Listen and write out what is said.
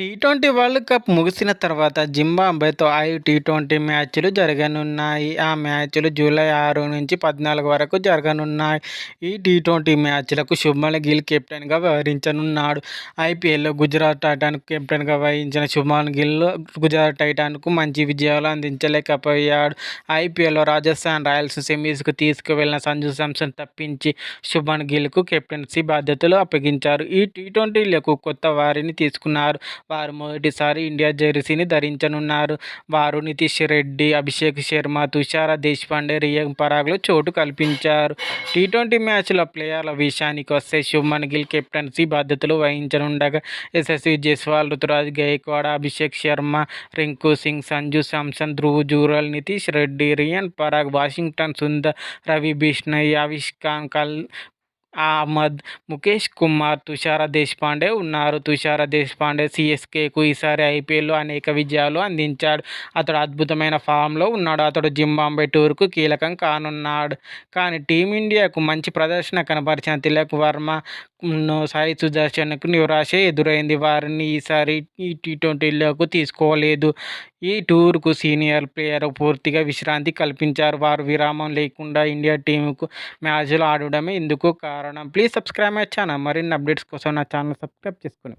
T20 world cup ముగిసిన తర్వాత జింబాబ్వేతో 5 T20 మ్యాచ్లు జరగనున్నాయి. ఆ మ్యాచ్లు జూలై 6 నుంచి 14 వరకు జరగనున్నాయి. ఈ టీ20 మ్యాచ్లకు శుభ్మన్ గిల్ కెప్టెన్గా వ్యవహరించనున్నాడు. ఐపీఎల్లో గుజరాత్ టైటాన్స్ కెప్టెన్గా వహించిన శుభ్మన్ గిల్ గుజరాత్ టైటాన్స్కు మంచి విజయాలు అందించలేకపోయాడు. ఐపీఎల్లో రాజస్థాన్ రాయల్స్ సెమీస్కు తీసుకువెళ్లిన సంజు శాంసన్ తప్పించి శుభ్మన్ గిల్కు కెప్టెన్సీ బాధ్యతలు అప్పగించారు. ఈ టీ20లకు కొత్త వారిని తీసుకున్నారు. వారు మొదటిసారి ఇండియా జెర్సీని ధరించనున్నారు. వారు నితీష్ రెడ్డి, అభిషేక్ శర్మ, తుషార దేశ్పాండే, రియాన్ పరాగ్లో చోటు కల్పించారు. టీ20 మ్యాచ్ల ప్లేయర్ల విషయానికి వస్తే శుభ్మన్ గిల్ కెప్టెన్సీ బాధ్యతలు వహించనుండగా యశస్వి జైస్వాల్, రుతురాజ్ గైక్వాడ్, అభిషేక్ శర్మ, రింకు సింగ్, సంజు శాంసన్, ధ్రువ్ జురేల్, నితీష్ రెడ్డి, రియాన్ పరాగ్, వాషింగ్టన్ సుందర్, రవి బిష్ణోయ్, ఆవిష్ ఖాన్, అహ్మద్, ముకేష్ కుమార్, తుషార దేశ్పాండే ఉన్నారు. తుషార దేశ్పాండే సీఎస్కేకు ఈసారి ఐపీఎల్లో అనేక విజయాలు అందించాడు. అతడు అద్భుతమైన ఫామ్లో ఉన్నాడు. అతడు జింబాబ్వే టూర్కు కీలకం కానున్నాడు. కానీ టీమిండియాకు మంచి ప్రదర్శన కనబరిచిన తిలక్ వర్మ, సాయి సుదర్శన్కు నిరాశే ఎదురైంది. వారిని ఈసారి ఈ టీ20లకు తీసుకోలేదు. ఈ టూర్కు సీనియర్ ప్లేయర్ పూర్తిగా విశ్రాంతి కల్పించారు. వారు విరామం లేకుండా ఇండియా టీంకు మ్యాచ్లు ఆడడమే ఇందుకు కారణం. Please subscribe my channel. మరిన్ని అప్డేట్స్ కోసం నా ఛానల్ సబ్స్క్రైబ్ చేసుకోండి.